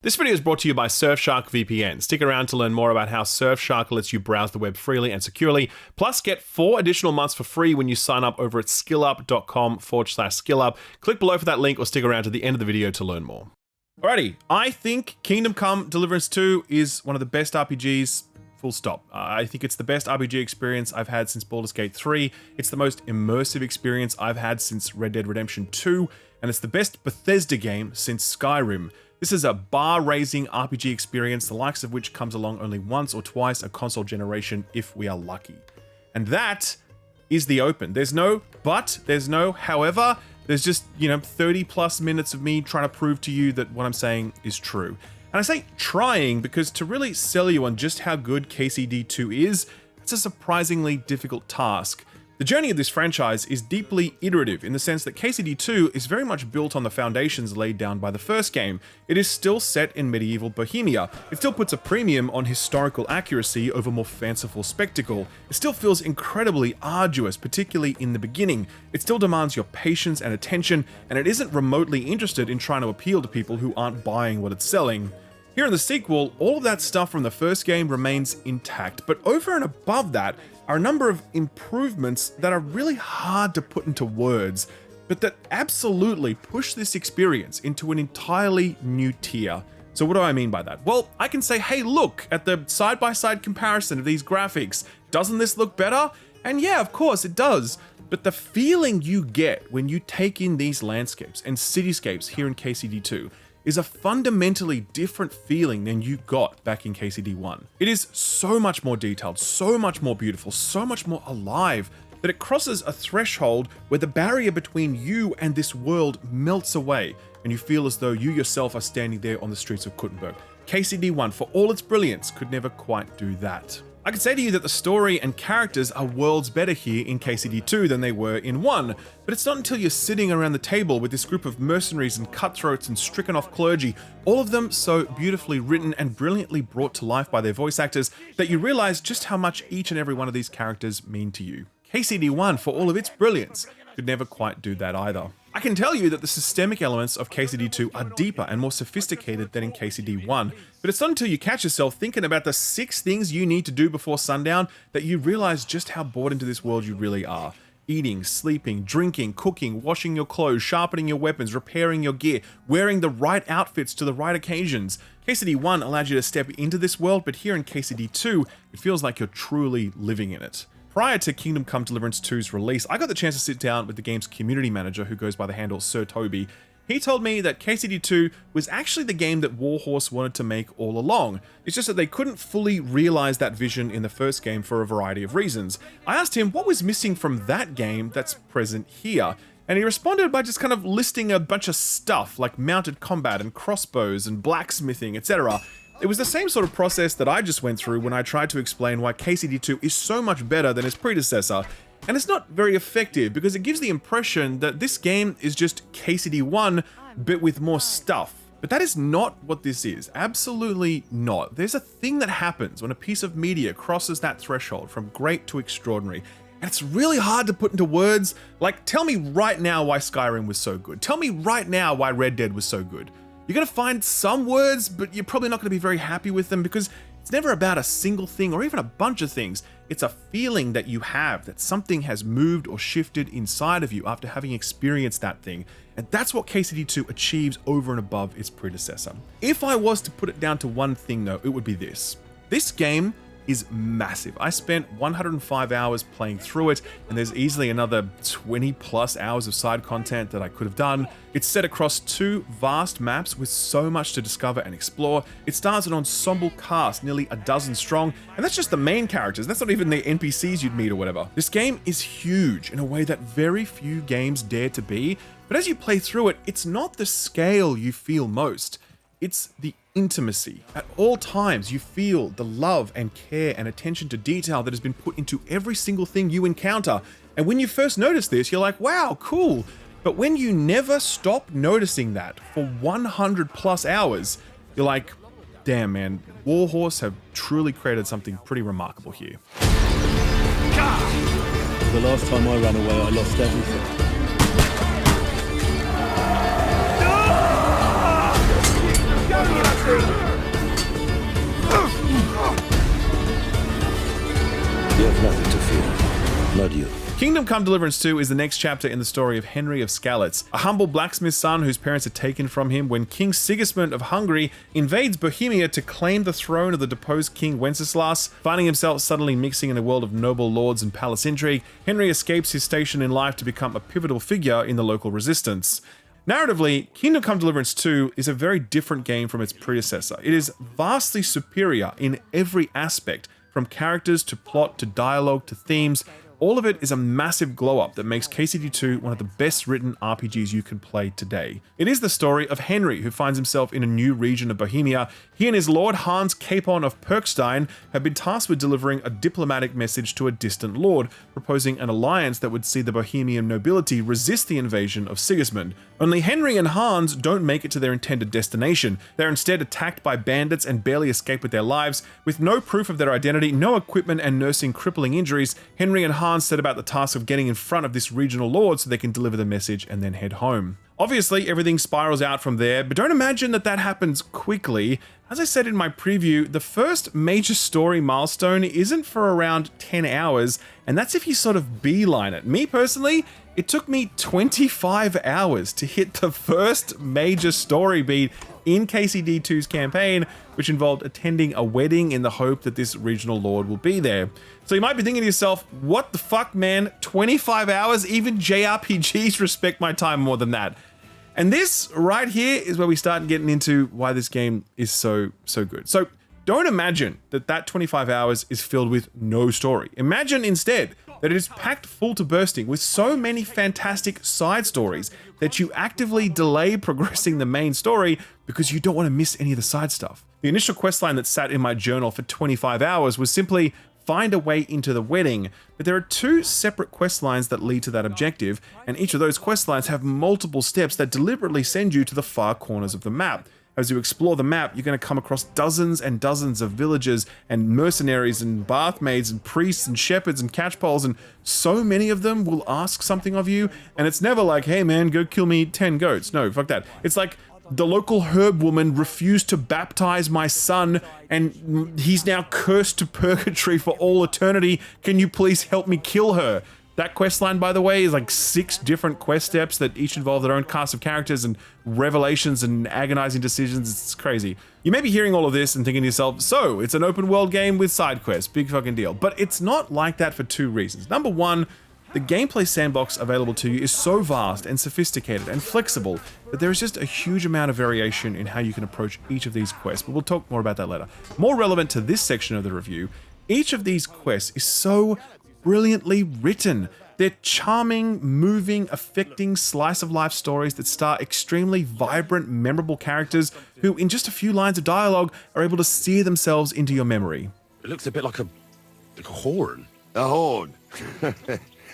This video is brought to you by Surfshark VPN. Stick around to learn more about how Surfshark lets you browse the web freely and securely. Plus, get 4 additional months for free when you sign up over at skillup.com/skillup. Click below for that link or stick around to the end of the video to learn more. Alrighty, I think Come Deliverance II is one of the best RPGs, full stop. I think it's the best RPG experience I've had since Baldur's Gate 3. It's the most immersive experience I've had since Red Dead Redemption 2. And it's the best Bethesda game since Skyrim. This is a bar-raising RPG experience, the likes of which comes along only once or twice a console generation if we are lucky. And that is the open. There's no but, there's no however, there's just, 30 plus minutes of me trying to prove to you that what I'm saying is true. And I say trying because to really sell you on just how good KCD2 is, it's a surprisingly difficult task. The journey of this franchise is deeply iterative in the sense that KCD2 is very much built on the foundations laid down by the first game. It is still set in medieval Bohemia. It still puts a premium on historical accuracy over more fanciful spectacle. It still feels incredibly arduous, particularly in the beginning. It still demands your patience and attention, and it isn't remotely interested in trying to appeal to people who aren't buying what it's selling. Here in the sequel, all of that stuff from the first game remains intact, but over and above that are a number of improvements that are really hard to put into words, but that absolutely push this experience into an entirely new tier. So what do I mean by that? Well, I can say, hey, look at the side-by-side comparison of these graphics. Doesn't this look better? And yeah, of course it does. But the feeling you get when you take in these landscapes and cityscapes here in KCD2 is a fundamentally different feeling than you got back in KCD1. It is so much more detailed, so much more beautiful, so much more alive, that it crosses a threshold where the barrier between you and this world melts away, and you feel as though you yourself are standing there on the streets of Kuttenberg. KCD1, for all its brilliance, could never quite do that. I could say to you that the story and characters are worlds better here in KCD2 than they were in 1, but it's not until you're sitting around the table with this group of mercenaries and cutthroats and stricken-off clergy, all of them so beautifully written and brilliantly brought to life by their voice actors, that you realize just how much each and every one of these characters mean to you. KCD1, for all of its brilliance, could never quite do that either. I can tell you that the systemic elements of KCD2 are deeper and more sophisticated than in KCD1, but it's not until you catch yourself thinking about the 6 things you need to do before sundown that you realize just how bored into this world you really are. Eating, sleeping, drinking, cooking, washing your clothes, sharpening your weapons, repairing your gear, wearing the right outfits to the right occasions. KCD1 allows you to step into this world, but here in KCD2, it feels like you're truly living in it. Prior to Come Deliverance II's release, I got the chance to sit down with the game's community manager, who goes by the handle Sir Toby. He told me that KCD2 was actually the game that Warhorse wanted to make all along. It's just that they couldn't fully realize that vision in the first game for a variety of reasons. I asked him what was missing from that game that's present here, and he responded by just kind of listing a bunch of stuff like mounted combat and crossbows and blacksmithing, etc. It was the same sort of process that I just went through when I tried to explain why KCD2 is so much better than its predecessor. And it's not very effective because it gives the impression that this game is just KCD1 but with more stuff. But that is not what this is. Absolutely not. There's a thing that happens when a piece of media crosses that threshold from great to extraordinary. And it's really hard to put into words. Like, tell me right now why Skyrim was so good. Tell me right now why Red Dead was so good. You're going to find some words, but you're probably not going to be very happy with them because it's never about a single thing or even a bunch of things. It's a feeling that you have that something has moved or shifted inside of you after having experienced that thing. And that's what KCD2 achieves over and above its predecessor. If I was to put it down to one thing though, it would be this. This game is massive. I spent 105 hours playing through it, and there's easily another 20 plus hours of side content that I could have done. It's set across 2 vast maps with so much to discover and explore. It stars an ensemble cast, nearly a dozen strong, and that's just the main characters. That's not even the NPCs you'd meet or whatever. This game is huge in a way that very few games dare to be, but as you play through it, it's not the scale you feel most. It's the intimacy. At all times, you feel the love and care and attention to detail that has been put into every single thing you encounter. And when you first notice this, you're like, wow, cool. But when you never stop noticing that for 100 plus hours, you're like, damn man, Warhorse have truly created something pretty remarkable here. The last time I ran away, I lost everything. You have nothing to fear. Not you. Kingdom Come Deliverance 2 is the next chapter in the story of Henry of Skalitz, a humble blacksmith's son whose parents are taken from him when King Sigismund of Hungary invades Bohemia to claim the throne of the deposed King Wenceslas. Finding himself suddenly mixing in a world of noble lords and palace intrigue, Henry escapes his station in life to become a pivotal figure in the local resistance. Narratively, Kingdom Come Deliverance 2 is a very different game from its predecessor. It is vastly superior in every aspect, from characters to plot to dialogue to themes. All of it is a massive glow-up that makes KCD2 one of the best written RPGs you can play today. It is the story of Henry, who finds himself in a new region of Bohemia. He and his lord Hans Capon of Perkstein have been tasked with delivering a diplomatic message to a distant lord, proposing an alliance that would see the Bohemian nobility resist the invasion of Sigismund. Only Henry and Hans don't make it to their intended destination. They're instead attacked by bandits and barely escape with their lives. With no proof of their identity, no equipment, and nursing crippling injuries, Henry and Hans set about the task of getting in front of this regional lord so they can deliver the message and then head home. Obviously, everything spirals out from there, but don't imagine that happens quickly. As I said in my preview, the first major story milestone isn't for around 10 hours, and that's if you sort of beeline it. Me personally, it took me 25 hours to hit the first major story beat in KCD2's campaign, which involved attending a wedding in the hope that this regional lord will be there. So you might be thinking to yourself, what the fuck, man? 25 hours? Even JRPGs respect my time more than that. And this right here is where we start getting into why this game is so good. So don't imagine that 25 hours is filled with no story. Imagine instead that it is packed full to bursting with so many fantastic side stories that you actively delay progressing the main story because you don't want to miss any of the side stuff. The initial questline that sat in my journal for 25 hours was simply find a way into the wedding, but there are two separate quest lines that lead to that objective, and each of those quest lines have multiple steps that deliberately send you to the far corners of the map. As you explore the map, you're going to come across dozens and dozens of villagers and mercenaries and bathmaids and priests and shepherds and catchpoles, and so many of them will ask something of you, and it's never like, hey man, go kill me 10 goats. No, fuck that. It's like, the local herb woman refused to baptize my son, and he's now cursed to purgatory for all eternity. Can you please help me kill her? That questline, by the way, is like 6 different quest steps that each involve their own cast of characters and revelations and agonizing decisions. It's crazy. You may be hearing all of this and thinking to yourself, so it's an open world game with side quests, big fucking deal. But it's not like that for 2 reasons. Number one, the gameplay sandbox available to you is so vast and sophisticated and flexible that there is just a huge amount of variation in how you can approach each of these quests, but we'll talk more about that later. More relevant to this section of the review, each of these quests is so brilliantly written. They're charming, moving, affecting slice-of-life stories that star extremely vibrant, memorable characters who, in just a few lines of dialogue, are able to sear themselves into your memory. It looks a bit like a horn. A horn?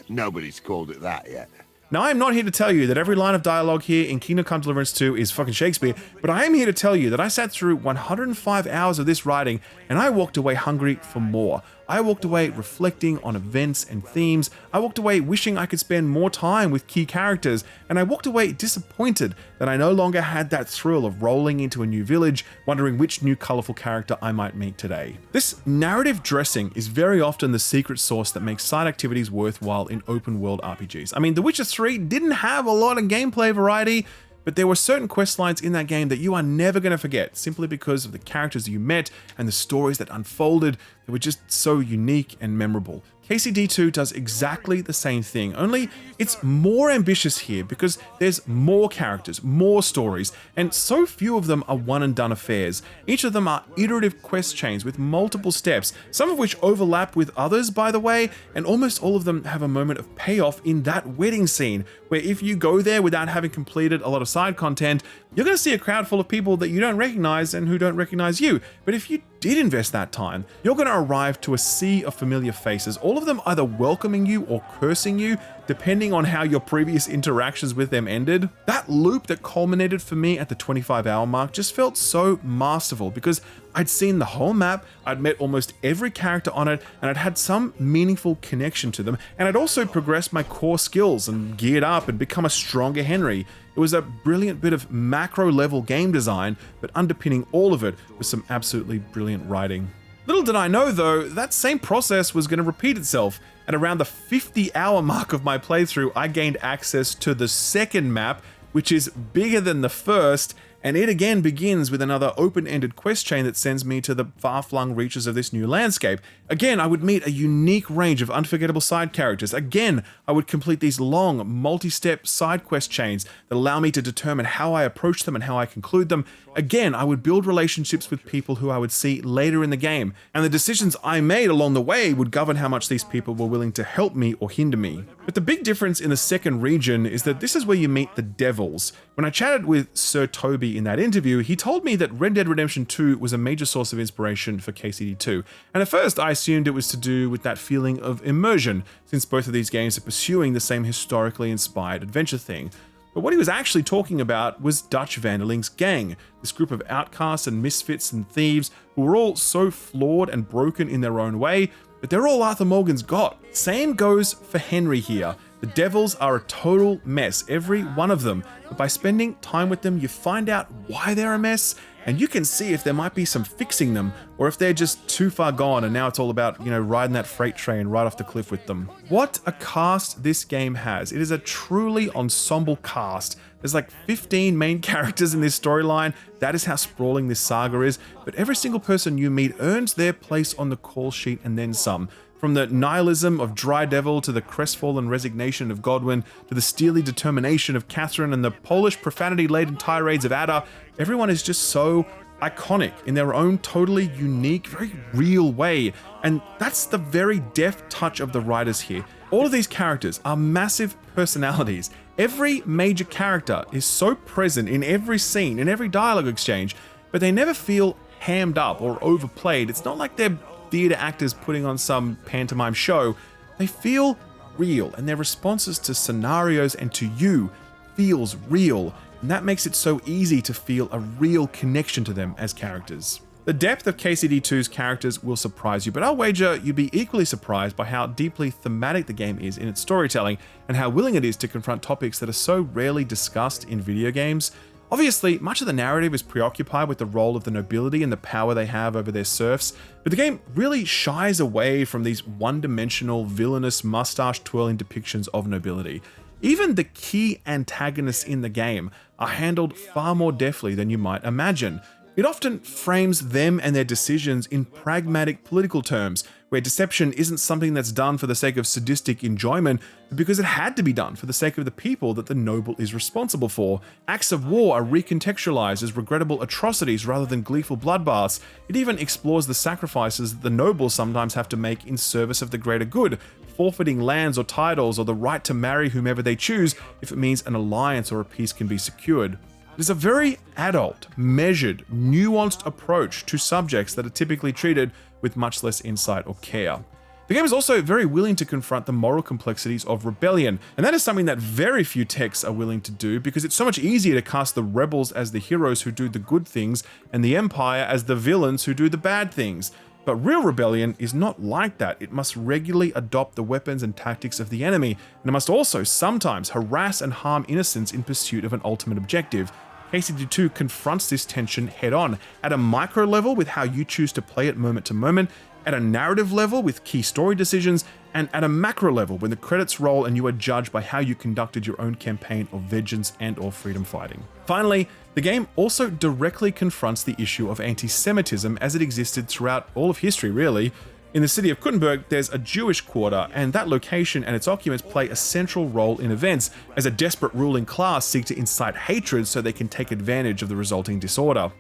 Nobody's called it that yet. Now, I am not here to tell you that every line of dialogue here in Kingdom Come Deliverance 2 is fucking Shakespeare, but I am here to tell you that I sat through 105 hours of this writing and I walked away hungry for more. I walked away reflecting on events and themes. I walked away wishing I could spend more time with key characters, and I walked away disappointed that I no longer had that thrill of rolling into a new village, wondering which new colorful character I might meet today. This narrative dressing is very often the secret sauce that makes side activities worthwhile in open world RPGs. I mean, The Witcher 3 didn't have a lot of gameplay variety, but there were certain quest lines in that game that you are never going to forget, simply because of the characters you met and the stories that unfolded that were just so unique and memorable. KCD2 does exactly the same thing, only it's more ambitious here because there's more characters, more stories, and so few of them are one and done affairs. Each of them are iterative quest chains with multiple steps, some of which overlap with others, by the way, and almost all of them have a moment of payoff in that wedding scene, where if you go there without having completed a lot of side content, you're going to see a crowd full of people that you don't recognize and who don't recognize you. But if you did invest that time, you're going to arrive to a sea of familiar faces, all of them either welcoming you or cursing you, depending on how your previous interactions with them ended. That loop that culminated for me at the 25-hour mark just felt so masterful because I'd seen the whole map, I'd met almost every character on it, and I'd had some meaningful connection to them, and I'd also progressed my core skills and geared up and become a stronger Henry. It was a brilliant bit of macro-level game design, but underpinning all of it was some absolutely brilliant writing. Little did I know though, that same process was going to repeat itself. At around the 50-hour mark of my playthrough, I gained access to the second map, which is bigger than the first, and it again begins with another open-ended quest chain that sends me to the far-flung reaches of this new landscape. Again, I would meet a unique range of unforgettable side characters. Again, I would complete these long, multi-step side quest chains that allow me to determine how I approach them and how I conclude them. Again, I would build relationships with people who I would see later in the game, and the decisions I made along the way would govern how much these people were willing to help me or hinder me. But the big difference in the second region is that this is where you meet the devils. When I chatted with Sir Toby in that interview, he told me that Red Dead Redemption 2 was a major source of inspiration for KCD2, and at first I assumed it was to do with that feeling of immersion, since both of these games are pursuing the same historically inspired adventure thing. But what he was actually talking about was Dutch van der Link's gang, this group of outcasts and misfits and thieves who were all so flawed and broken in their own way, but they're all Arthur Morgan's got. Same goes for Henry here. The devils are a total mess, every one of them, but by spending time with them, you find out why they're a mess, and you can see if there might be some fixing them, or if they're just too far gone and now it's all about, riding that freight train right off the cliff with them. What a cast this game has. It is a truly ensemble cast. There's like 15 main characters in this storyline. That is how sprawling this saga is, but every single person you meet earns their place on the call sheet and then some. From the nihilism of Dry Devil to the crestfallen resignation of Godwin to the steely determination of Catherine and the Polish profanity-laden tirades of Ada, everyone is just so iconic in their own totally unique, very real way. And that's the very deft touch of the writers here. All of these characters are massive personalities. Every major character is so present in every scene, in every dialogue exchange, but they never feel hammed up or overplayed. It's not like they're theater actors putting on some pantomime show. They feel real, and their responses to scenarios and to you feels real, and that makes it so easy to feel a real connection to them as characters. The depth of KCD2's characters will surprise you, but I'll wager you'd be equally surprised by how deeply thematic the game is in its storytelling, and how willing it is to confront topics that are so rarely discussed in video games. Obviously, much of the narrative is preoccupied with the role of the nobility and the power they have over their serfs, but the game really shies away from these one-dimensional, villainous, mustache-twirling depictions of nobility. Even the key antagonists in the game are handled far more deftly than you might imagine. It often frames them and their decisions in pragmatic political terms, where deception isn't something that's done for the sake of sadistic enjoyment, but because it had to be done for the sake of the people that the noble is responsible for. Acts of war are recontextualized as regrettable atrocities rather than gleeful bloodbaths. It even explores the sacrifices that the nobles sometimes have to make in service of the greater good, forfeiting lands or titles or the right to marry whomever they choose if it means an alliance or a peace can be secured. It is a very adult, measured, nuanced approach to subjects that are typically treated with much less insight or care. The game is also very willing to confront the moral complexities of rebellion, and that is something that very few texts are willing to do because it's so much easier to cast the rebels as the heroes who do the good things and the Empire as the villains who do the bad things. But real rebellion is not like that. It must regularly adopt the weapons and tactics of the enemy, and it must also sometimes harass and harm innocents in pursuit of an ultimate objective. KCD2 confronts this tension head-on, at a micro level with how you choose to play it moment to moment, at a narrative level with key story decisions, and at a macro level when the credits roll and you are judged by how you conducted your own campaign of vengeance and or freedom fighting. Finally, the game also directly confronts the issue of anti-Semitism as it existed throughout all of history, really. In the city of Kuttenberg, there's a Jewish quarter, and that location and its occupants play a central role in events, as a desperate ruling class seek to incite hatred so they can take advantage of the resulting disorder.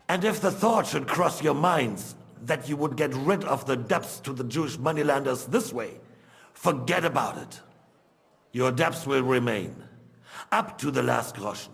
And if the thought should cross your minds that you would get rid of the debts to the Jewish moneylanders this way, forget about it. Your debts will remain, up to the last groschen.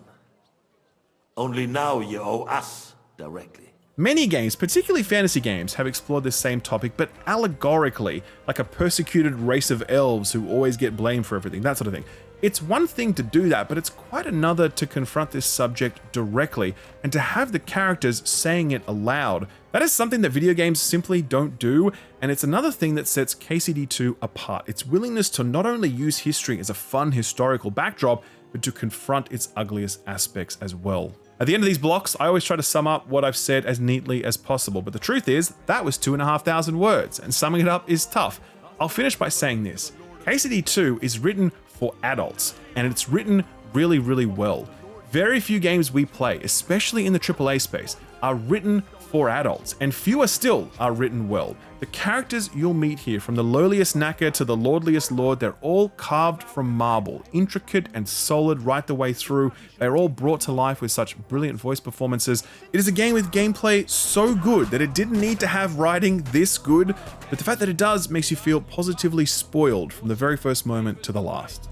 Only now you owe us directly. Many games, particularly fantasy games, have explored this same topic, but allegorically, like a persecuted race of elves who always get blamed for everything, that sort of thing. It's one thing to do that, but it's quite another to confront this subject directly and to have the characters saying it aloud. That is something that video games simply don't do, and it's another thing that sets KCD2 apart. Its willingness to not only use history as a fun historical backdrop, but to confront its ugliest aspects as well. At the end of these blocks, I always try to sum up what I've said as neatly as possible, but the truth is, that was 2,500 words, and summing it up is tough. I'll finish by saying this. KCD2 is written for adults, and it's written really, really well. Very few games we play, especially in the AAA space, are written for adults, and fewer still are written well. The characters you'll meet here, from the lowliest knacker to the lordliest lord, they're all carved from marble, intricate and solid right the way through. They're all brought to life with such brilliant voice performances. It is a game with gameplay so good that it didn't need to have writing this good, but the fact that it does makes you feel positively spoiled from the very first moment to the last.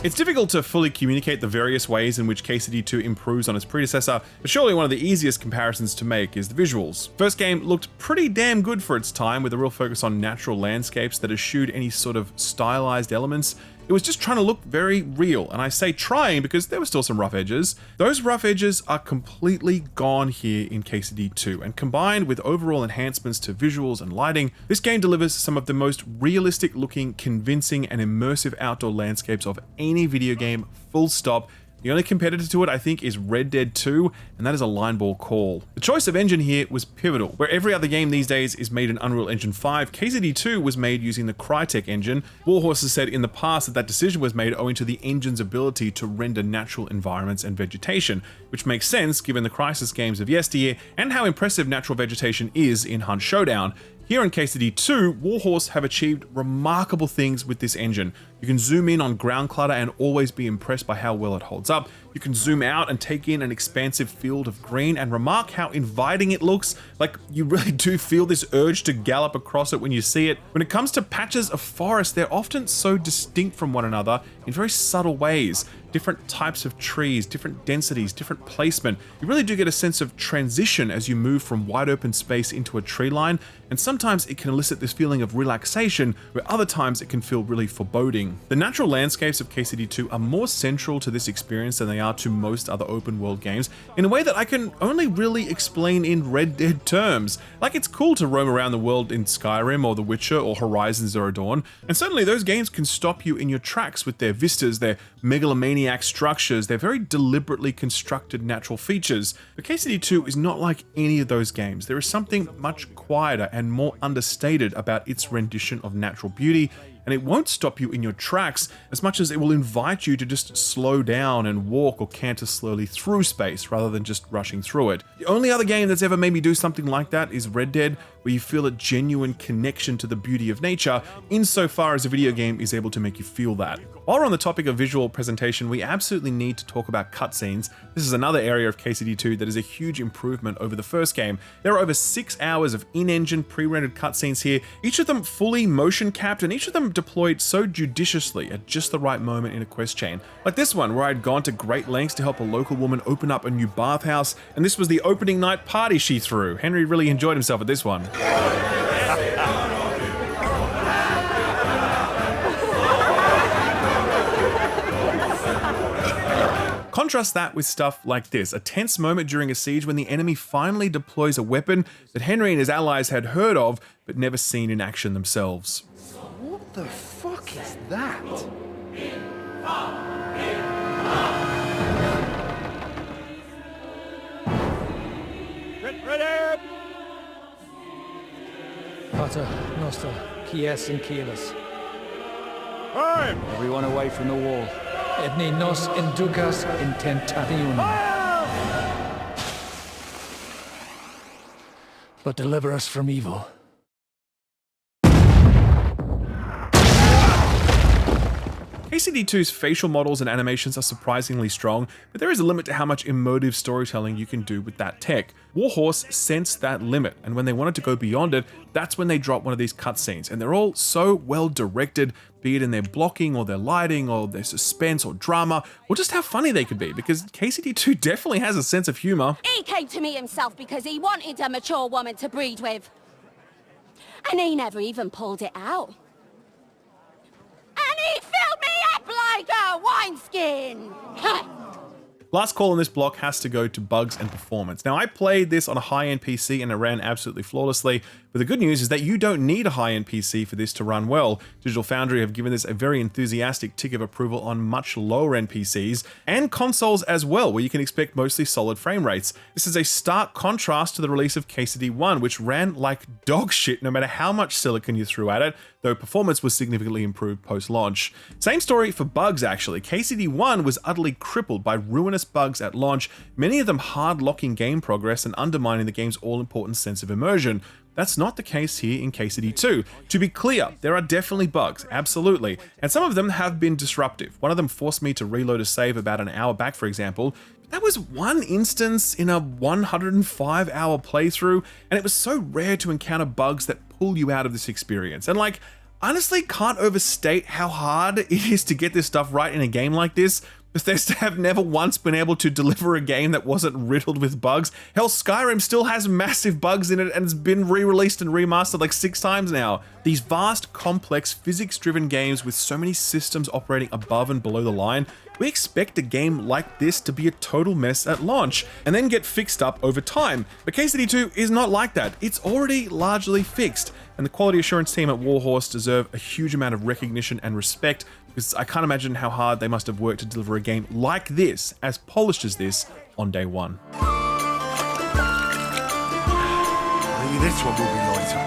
It's difficult to fully communicate the various ways in which KCD2 improves on its predecessor, but surely one of the easiest comparisons to make is the visuals. First game looked pretty damn good for its time, with a real focus on natural landscapes that eschewed any sort of stylized elements. It was just trying to look very real, and I say trying because there were still some rough edges. Those rough edges are completely gone here in KCD2, and combined with overall enhancements to visuals and lighting, this game delivers some of the most realistic looking, convincing, and immersive outdoor landscapes of any video game, full stop. The only competitor to it, I think, is Red Dead 2, and that is a line ball call. The choice of engine here was pivotal. Where every other game these days is made in Unreal Engine 5, KCD2 was made using the Crytek engine. Warhorse has said in the past that that decision was made owing to the engine's ability to render natural environments and vegetation, which makes sense given the Crysis games of yesteryear and how impressive natural vegetation is in Hunt Showdown. Here in KCD2, Warhorse have achieved remarkable things with this engine. You can zoom in on ground clutter and always be impressed by how well it holds up. You can zoom out and take in an expansive field of green and remark how inviting it looks, like you really do feel this urge to gallop across it when you see it. When it comes to patches of forest, they're often so distinct from one another in very subtle ways. Different types of trees, different densities, different placement. You really do get a sense of transition as you move from wide open space into a tree line, and sometimes it can elicit this feeling of relaxation, where other times it can feel really foreboding. The natural landscapes of KCD2 are more central to this experience than they are to most other open world games, in a way that I can only really explain in Red Dead terms. Like, it's cool to roam around the world in Skyrim or The Witcher or Horizon Zero Dawn, and certainly those games can stop you in your tracks with their vistas, their megalomaniac structures, their very deliberately constructed natural features. But KCD2 is not like any of those games. There is something much quieter and more understated about its rendition of natural beauty, and it won't stop you in your tracks as much as it will invite you to just slow down and walk or canter slowly through space rather than just rushing through it. The only other game that's ever made me do something like that is Red Dead, where you feel a genuine connection to the beauty of nature, insofar as a video game is able to make you feel that. While we're on the topic of visual presentation, we absolutely need to talk about cutscenes. This is another area of KCD2 that is a huge improvement over the first game. There are over 6 hours of in-engine pre-rendered cutscenes here, each of them fully motion capped and each of them deployed so judiciously at just the right moment in a quest chain. Like this one, where I'd gone to great lengths to help a local woman open up a new bathhouse, and this was the opening night party she threw. Henry really enjoyed himself at this one. Contrast that with stuff like this, a tense moment during a siege when the enemy finally deploys a weapon that Henry and his allies had heard of but never seen in action themselves. What the fuck is that? Ready! Pater Noster, Kies and Kielis. Everyone away from the wall. Etni nos inducas in tentationem. But deliver us from evil. KCD2's facial models and animations are surprisingly strong, but there is a limit to how much emotive storytelling you can do with that tech. Warhorse sensed that limit, and when they wanted to go beyond it, that's when they dropped one of these cutscenes, and they're all so well directed, be it in their blocking or their lighting or their suspense or drama, or just how funny they could be, because KCD2 definitely has a sense of humor. He came to me himself because he wanted a mature woman to breed with. And he never even pulled it out. And he filled me up like a wineskin! Last call on this block has to go to bugs and performance. Now, I played this on a high-end PC and it ran absolutely flawlessly, but the good news is that you don't need a high-end PC for this to run well. Digital Foundry have given this a very enthusiastic tick of approval on much lower-end PCs and consoles as well, where you can expect mostly solid frame rates. This is a stark contrast to the release of KCD1, which ran like dog shit no matter how much silicon you threw at it, though performance was significantly improved post-launch. Same story for bugs, actually. KCD1 was utterly crippled by ruinous bugs at launch, many of them hard-locking game progress and undermining the game's all-important sense of immersion. That's not the case here in KCD2. To be clear, there are definitely bugs, absolutely, and some of them have been disruptive. One of them forced me to reload a save about an hour back, for example. That was one instance in a 105-hour playthrough, and it was so rare to encounter bugs that pull you out of this experience. And like, honestly, can't overstate how hard it is to get this stuff right in a game like this. Bethesda have never once been able to deliver a game that wasn't riddled with bugs. Hell, Skyrim still has massive bugs in it and it's been re-released and remastered like 6 times now. These vast, complex, physics-driven games with so many systems operating above and below the line, we expect a game like this to be a total mess at launch and then get fixed up over time. But KCD2 is not like that. It's already largely fixed, and the quality assurance team at Warhorse deserve a huge amount of recognition and respect, because I can't imagine how hard they must have worked to deliver a game like this, as polished as this, on day one. Maybe this one will be lighter.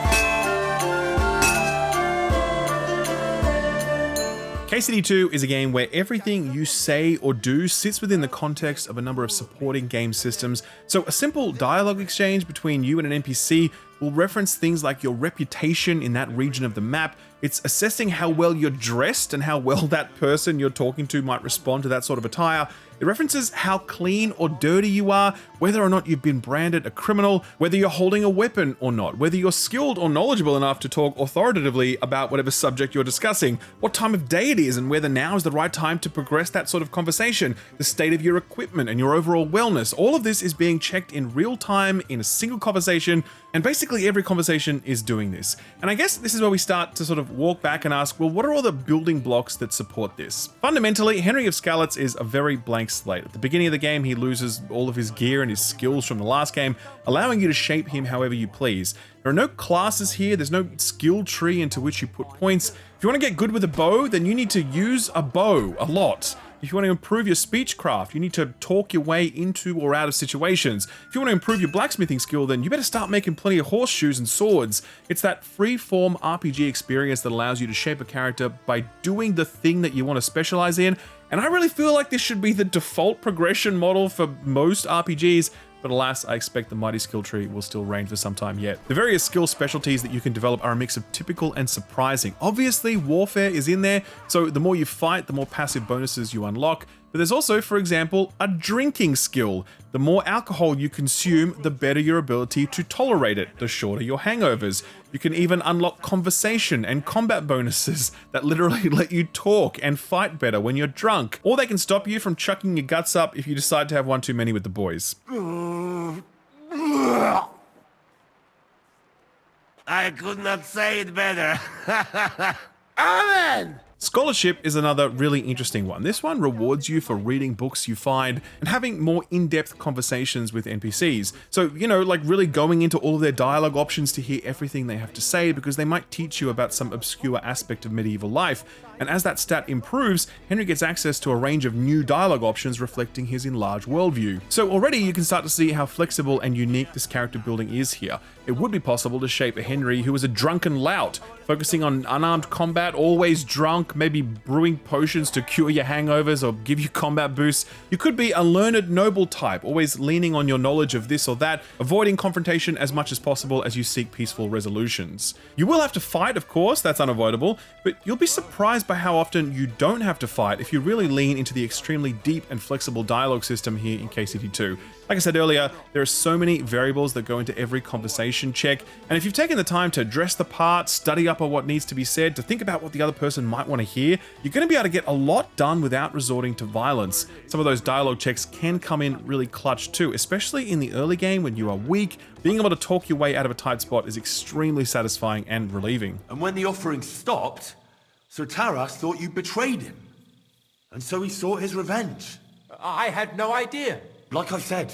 KCD2 is a game where everything you say or do sits within the context of a number of supporting game systems. So a simple dialogue exchange between you and an NPC will reference things like your reputation in that region of the map. It's assessing how well you're dressed and how well that person you're talking to might respond to that sort of attire. It references how clean or dirty you are, whether or not you've been branded a criminal, whether you're holding a weapon or not, whether you're skilled or knowledgeable enough to talk authoritatively about whatever subject you're discussing, what time of day it is and whether now is the right time to progress that sort of conversation, the state of your equipment and your overall wellness. All of this is being checked in real time in a single conversation, and basically every conversation is doing this. And I guess this is where we start to sort of walk back and ask, well, what are all the building blocks that support this? Fundamentally, Henry of Skalitz is a very blank slate. At the beginning of the game, he loses all of his gear and his skills from the last game, allowing you to shape him however you please. There are no classes here, there's no skill tree into which you put points. If you want to get good with a bow, then you need to use a bow a lot. If you want to improve your speechcraft, you need to talk your way into or out of situations. If you want to improve your blacksmithing skill, then you better start making plenty of horseshoes and swords. It's that free-form RPG experience that allows you to shape a character by doing the thing that you want to specialize in. And I really feel like this should be the default progression model for most RPGs, but alas, I expect the mighty skill tree will still reign for some time yet. The various skill specialties that you can develop are a mix of typical and surprising. Obviously, warfare is in there, so the more you fight, the more passive bonuses you unlock. But there's also, for example, a drinking skill. The more alcohol you consume, the better your ability to tolerate it, the shorter your hangovers. You can even unlock conversation and combat bonuses that literally let you talk and fight better when you're drunk. Or they can stop you from chucking your guts up if you decide to have one too many with the boys. I could not say it better. Amen! Scholarship is another really interesting one. This one rewards you for reading books you find and having more in-depth conversations with NPCs. So, you know, like really going into all of their dialogue options to hear everything they have to say, because they might teach you about some obscure aspect of medieval life. And as that stat improves, Henry gets access to a range of new dialogue options reflecting his enlarged worldview. So already you can start to see how flexible and unique this character building is here. It would be possible to shape a Henry who is a drunken lout, focusing on unarmed combat, always drunk, maybe brewing potions to cure your hangovers or give you combat boosts. You could be a learned noble type, always leaning on your knowledge of this or that, avoiding confrontation as much as possible as you seek peaceful resolutions. You will have to fight, of course, that's unavoidable, but you'll be surprised by by how often you don't have to fight if you really lean into the extremely deep and flexible dialogue system here in KCD2. Like I said earlier, there are so many variables that go into every conversation check, and if you've taken the time to dress the part, study up on what needs to be said, to think about what the other person might want to hear, you're going to be able to get a lot done without resorting to violence. Some of those dialogue checks can come in really clutch too, especially in the early game when you are weak. Being able to talk your way out of a tight spot is extremely satisfying and relieving. And when the offering stopped, Sir Taras thought you betrayed him. And so he sought his revenge. I had no idea. Like I said,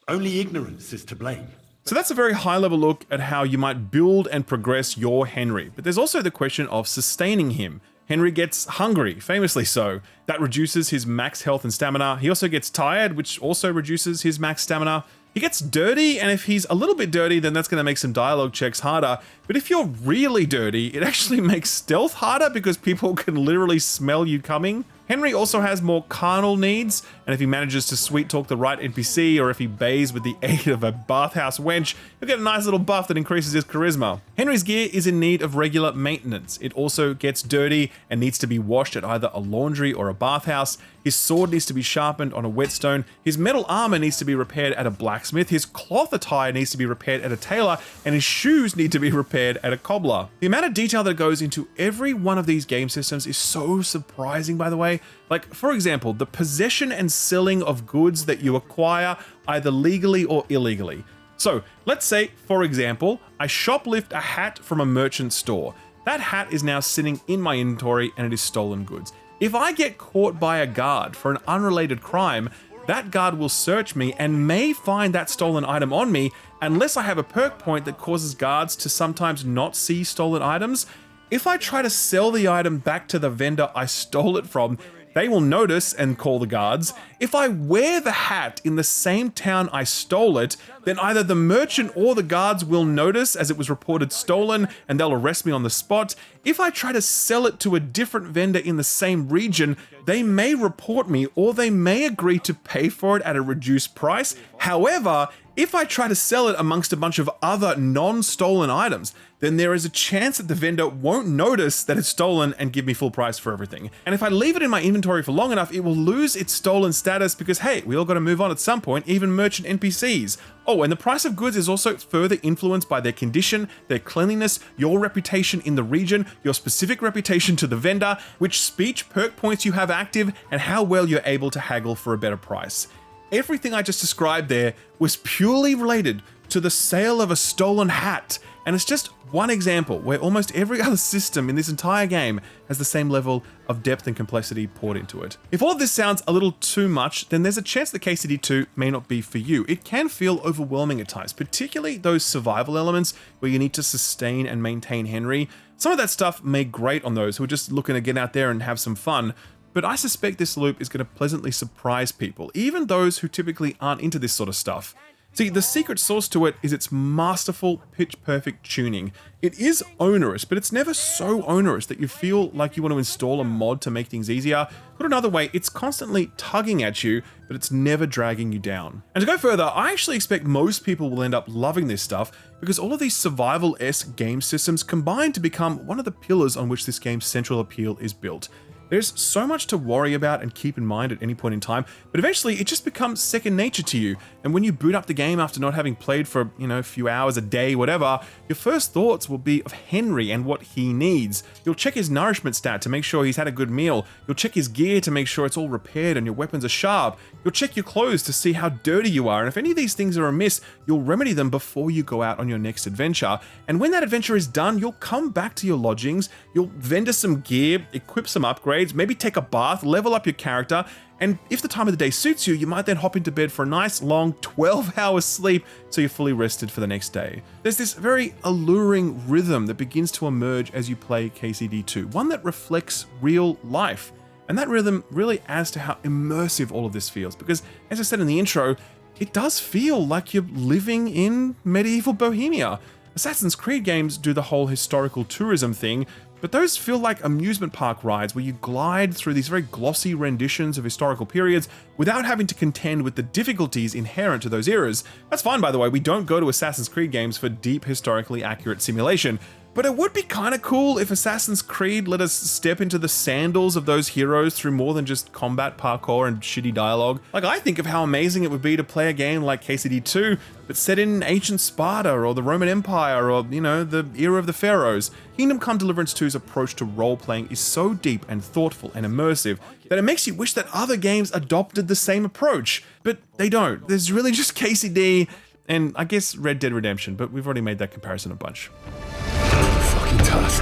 only ignorance is to blame. So that's a very high level look at how you might build and progress your Henry, but there's also the question of sustaining him. Henry gets hungry, famously so. That reduces his max health and stamina. He also gets tired, which also reduces his max stamina. He gets dirty, and if he's a little bit dirty, then that's going to make some dialogue checks harder. But if you're really dirty, it actually makes stealth harder because people can literally smell you coming. Henry also has more carnal needs, and if he manages to sweet talk the right NPC, or if he bathes with the aid of a bathhouse wench, he'll get a nice little buff that increases his charisma. Henry's gear is in need of regular maintenance. It also gets dirty and needs to be washed at either a laundry or a bathhouse. His sword needs to be sharpened on a whetstone. His metal armor needs to be repaired at a blacksmith. His cloth attire needs to be repaired at a tailor, and his shoes need to be repaired at a cobbler. The amount of detail that goes into every one of these game systems is so surprising, by the way. Like, for example, the possession and selling of goods that you acquire either legally or illegally. So, let's say, for example, I shoplift a hat from a merchant store. That hat is now sitting in my inventory and it is stolen goods. If I get caught by a guard for an unrelated crime, that guard will search me and may find that stolen item on me unless I have a perk point that causes guards to sometimes not see stolen items. If I try to sell the item back to the vendor I stole it from, they will notice and call the guards. If I wear the hat in the same town I stole it, then either the merchant or the guards will notice as it was reported stolen and they'll arrest me on the spot. If I try to sell it to a different vendor in the same region, they may report me or they may agree to pay for it at a reduced price. However, if I try to sell it amongst a bunch of other non-stolen items, then there is a chance that the vendor won't notice that it's stolen and give me full price for everything. And if I leave it in my inventory for long enough, it will lose its stolen status because, hey, we all got to move on at some point, even merchant NPCs. Oh, and the price of goods is also further influenced by their condition, their cleanliness, your reputation in the region, your specific reputation to the vendor, which speech perk points you have active, and how well you're able to haggle for a better price. Everything I just described there was purely related to the sale of a stolen hat, and it's just one example where almost every other system in this entire game has the same level of depth and complexity poured into it. If all of this sounds a little too much, then there's a chance that KCD2 may not be for you. It can feel overwhelming at times, particularly those survival elements where you need to sustain and maintain Henry. Some of that stuff may grate on those who are just looking to get out there and have some fun, but I suspect this loop is going to pleasantly surprise people, even those who typically aren't into this sort of stuff. See, the secret sauce to it is its masterful, pitch-perfect tuning. It is onerous, but it's never so onerous that you feel like you want to install a mod to make things easier. Put another way, it's constantly tugging at you, but it's never dragging you down. And to go further, I actually expect most people will end up loving this stuff because all of these survival-esque game systems combine to become one of the pillars on which this game's central appeal is built. There's so much to worry about and keep in mind at any point in time, but eventually it just becomes second nature to you. And when you boot up the game after not having played for, a few hours a day, whatever, your first thoughts will be of Henry and what he needs. You'll check his nourishment stat to make sure he's had a good meal. You'll check his gear to make sure it's all repaired and your weapons are sharp. You'll check your clothes to see how dirty you are. And if any of these things are amiss, you'll remedy them before you go out on your next adventure. And when that adventure is done, you'll come back to your lodgings, you'll vendor some gear, equip some upgrades, maybe take a bath, level up your character, and if the time of the day suits you, you might then hop into bed for a nice long 12-hour sleep so you're fully rested for the next day. There's this very alluring rhythm that begins to emerge as you play KCD2, one that reflects real life. And that rhythm really adds to how immersive all of this feels, because as I said in the intro, it does feel like you're living in medieval Bohemia. Assassin's Creed games do the whole historical tourism thing, but those feel like amusement park rides where you glide through these very glossy renditions of historical periods without having to contend with the difficulties inherent to those eras. That's fine, by the way, we don't go to Assassin's Creed games for deep, historically accurate simulation. But it would be kind of cool if Assassin's Creed let us step into the sandals of those heroes through more than just combat parkour and shitty dialogue. Like, I think of how amazing it would be to play a game like KCD 2, but set in ancient Sparta or the Roman Empire or, you know, the era of the pharaohs. Kingdom Come Deliverance 2's approach to role-playing is so deep and thoughtful and immersive that it makes you wish that other games adopted the same approach, but they don't. There's really just KCD and I guess Red Dead Redemption, but we've already made that comparison a bunch. Fucking task.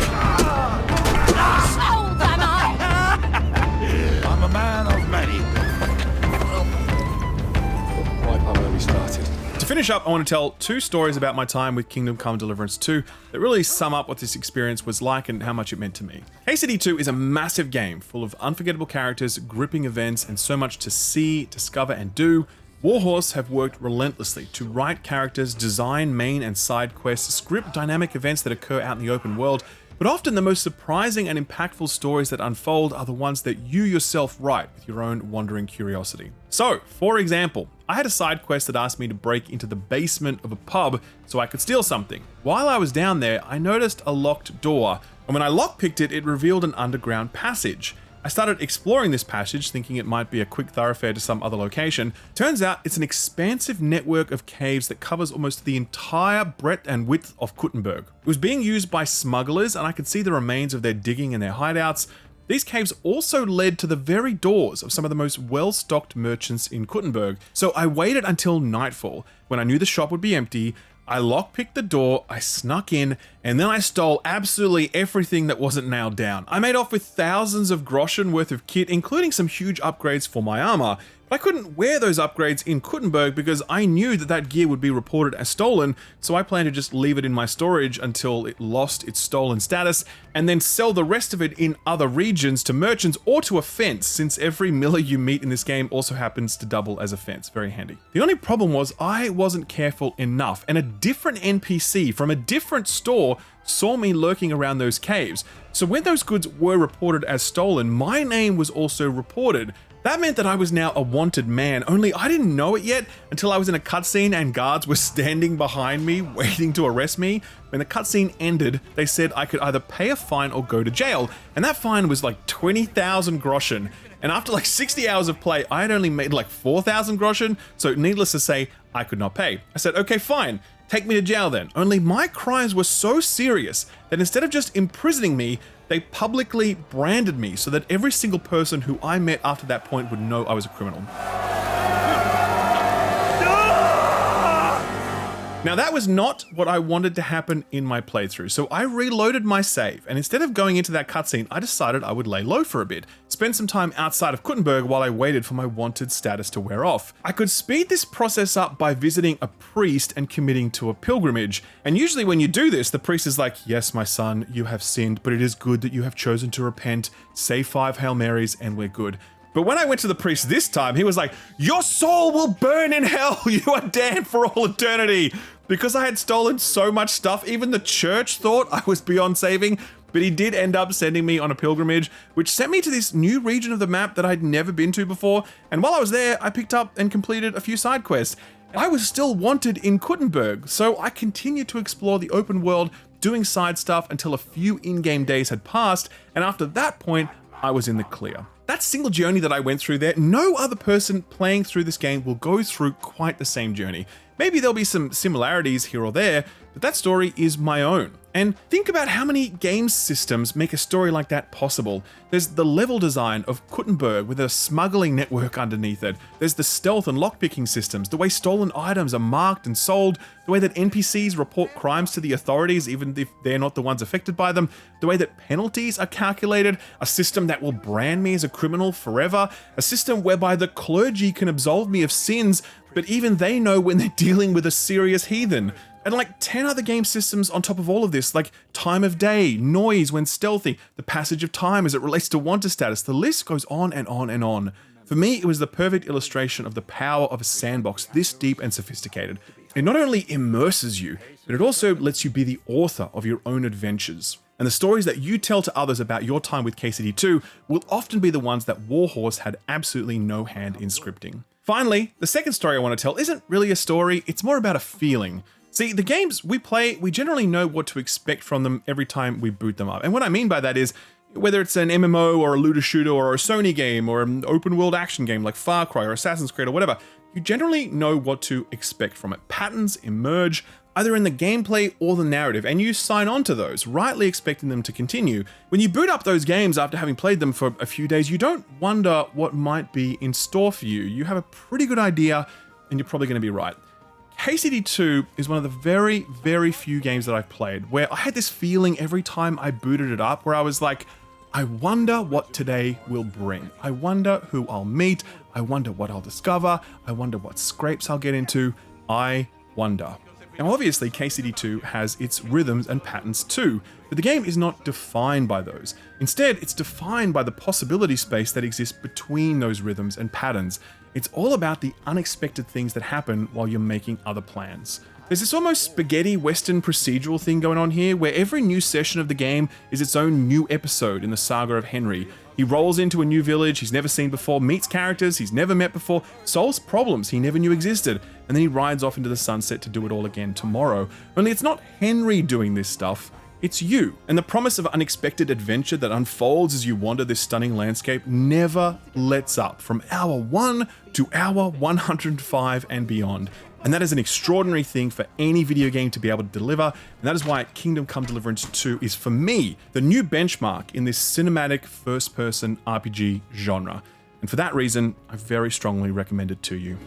Hold am I? I'm a man of many. Right up where we started. To finish up, I want to tell 2 stories about my time with Kingdom Come Deliverance 2 that really sum up what this experience was like and how much it meant to me. KCD 2 is a massive game full of unforgettable characters, gripping events, and so much to see, discover, and do. Warhorse have worked relentlessly to write characters, design main and side quests, script dynamic events that occur out in the open world, but often the most surprising and impactful stories that unfold are the ones that you yourself write with your own wandering curiosity. So, for example, I had a side quest that asked me to break into the basement of a pub so I could steal something. While I was down there, I noticed a locked door, and when I lockpicked it, it revealed an underground passage. I started exploring this passage, thinking it might be a quick thoroughfare to some other location. Turns out it's an expansive network of caves that covers almost the entire breadth and width of Kuttenberg. It was being used by smugglers, and I could see the remains of their digging and their hideouts. These caves also led to the very doors of some of the most well-stocked merchants in Kuttenberg. So I waited until nightfall, when I knew the shop would be empty. I lockpicked the door, I snuck in, and then I stole absolutely everything that wasn't nailed down. I made off with thousands of groschen worth of kit, including some huge upgrades for my armor. But I couldn't wear those upgrades in Kuttenberg because I knew that that gear would be reported as stolen, so I planned to just leave it in my storage until it lost its stolen status, and then sell the rest of it in other regions to merchants or to a fence, since every miller you meet in this game also happens to double as a fence. Very handy. The only problem was I wasn't careful enough, and a different NPC from a different store saw me lurking around those caves. So when those goods were reported as stolen, my name was also reported. That meant that I was now a wanted man, only I didn't know it yet until I was in a cutscene and guards were standing behind me waiting to arrest me. When the cutscene ended, they said I could either pay a fine or go to jail, and that fine was like 20,000 groschen. And after like 60 hours of play, I had only made like 4,000 groschen, so needless to say, I could not pay. I said, okay, fine, take me to jail then. Only my crimes were so serious that instead of just imprisoning me, they publicly branded me so that every single person who I met after that point would know I was a criminal. Now that was not what I wanted to happen in my playthrough, so I reloaded my save, and instead of going into that cutscene, I decided I would lay low for a bit, spend some time outside of Kuttenberg while I waited for my wanted status to wear off. I could speed this process up by visiting a priest and committing to a pilgrimage, and usually when you do this, the priest is like, yes, my son, you have sinned, but it is good that you have chosen to repent, say 5 Hail Marys, and we're good. But when I went to the priest this time, he was like, your soul will burn in hell, you are damned for all eternity. Because I had stolen so much stuff, even the church thought I was beyond saving, but he did end up sending me on a pilgrimage, which sent me to this new region of the map that I'd never been to before, and while I was there, I picked up and completed a few side quests. I was still wanted in Kuttenberg, so I continued to explore the open world, doing side stuff until a few in-game days had passed, and after that point, I was in the clear. That single journey that I went through there, no other person playing through this game will go through quite the same journey. Maybe there'll be some similarities here or there, but that story is my own. And think about how many game systems make a story like that possible. There's the level design of Kuttenberg with a smuggling network underneath it. There's the stealth and lockpicking systems, the way stolen items are marked and sold, the way that NPCs report crimes to the authorities even if they're not the ones affected by them, the way that penalties are calculated, a system that will brand me as a criminal forever, a system whereby the clergy can absolve me of sins, but even they know when they're dealing with a serious heathen. And like 10 other game systems on top of all of this, like time of day, noise when stealthy, the passage of time as it relates to wanted status, the list goes on and on and on. For me, it was the perfect illustration of the power of a sandbox this deep and sophisticated. It not only immerses you, but it also lets you be the author of your own adventures. And the stories that you tell to others about your time with KCD 2 will often be the ones that Warhorse had absolutely no hand in scripting. Finally, the second story I want to tell isn't really a story, it's more about a feeling. See, the games we play, we generally know what to expect from them every time we boot them up. And what I mean by that is, whether it's an MMO or a looter shooter or a Sony game or an open world action game like Far Cry or Assassin's Creed or whatever, you generally know what to expect from it. Patterns emerge either in the gameplay or the narrative, and you sign on to those, rightly expecting them to continue. When you boot up those games after having played them for a few days, you don't wonder what might be in store for you. You have a pretty good idea, and you're probably going to be right. KCD2 is one of the very, very few games that I've played where I had this feeling every time I booted it up where I was like, I wonder what today will bring. I wonder who I'll meet. I wonder what I'll discover. I wonder what scrapes I'll get into. I wonder. Now obviously KCD2 has its rhythms and patterns too, but the game is not defined by those. Instead, it's defined by the possibility space that exists between those rhythms and patterns. It's all about the unexpected things that happen while you're making other plans. There's this almost spaghetti western procedural thing going on here where every new session of the game is its own new episode in the saga of Henry. He rolls into a new village he's never seen before, meets characters he's never met before, solves problems he never knew existed, and then he rides off into the sunset to do it all again tomorrow. Only it's not Henry doing this stuff, it's you. And the promise of unexpected adventure that unfolds as you wander this stunning landscape never lets up from hour 1 to hour 105 and beyond. And that is an extraordinary thing for any video game to be able to deliver, and that is why Kingdom Come Deliverance II is, for me, the new benchmark in this cinematic first-person RPG genre. And for that reason, I very strongly recommend it to you.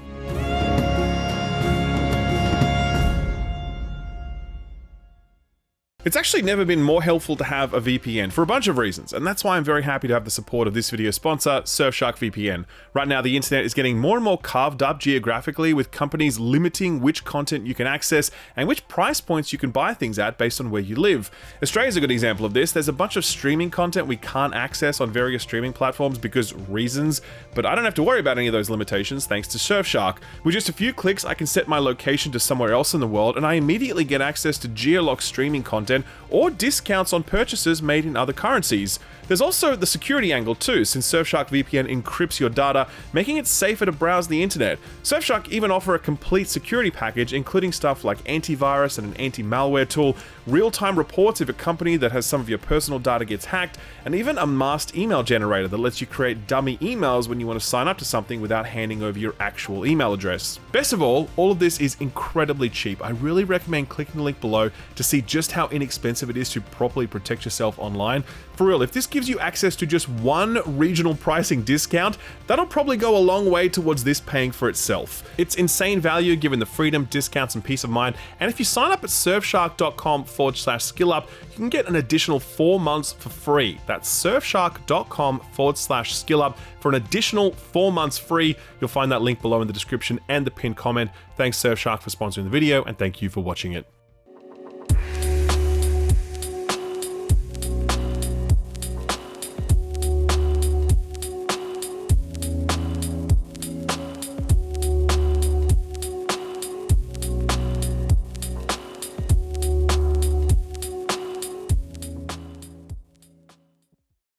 It's actually never been more helpful to have a VPN for a bunch of reasons, and that's why I'm very happy to have the support of this video sponsor, Surfshark VPN. Right now, the internet is getting more and more carved up geographically, with companies limiting which content you can access and which price points you can buy things at based on where you live. Australia's a good example of this. There's a bunch of streaming content we can't access on various streaming platforms because reasons, but I don't have to worry about any of those limitations thanks to Surfshark. With just a few clicks, I can set my location to somewhere else in the world, and I immediately get access to geolocked streaming content or discounts on purchases made in other currencies. There's also the security angle too, since Surfshark VPN encrypts your data, making it safer to browse the internet. Surfshark even offer a complete security package, including stuff like antivirus and an anti-malware tool, real-time reports if a company that has some of your personal data gets hacked, and even a masked email generator that lets you create dummy emails when you want to sign up to something without handing over your actual email address. Best of all of this is incredibly cheap. I really recommend clicking the link below to see just how inexpensive it is to properly protect yourself online. For real, if this gives you access to just one regional pricing discount, that'll probably go a long way towards this paying for itself. It's insane value given the freedom, discounts, and peace of mind, and if you sign up at surfshark.com/skillup, you can get an additional 4 months for free. That's surfshark.com/skillup for an additional 4 months free. You'll find that link below in the description and the pinned comment. Thanks Surfshark for sponsoring the video, and thank you for watching it.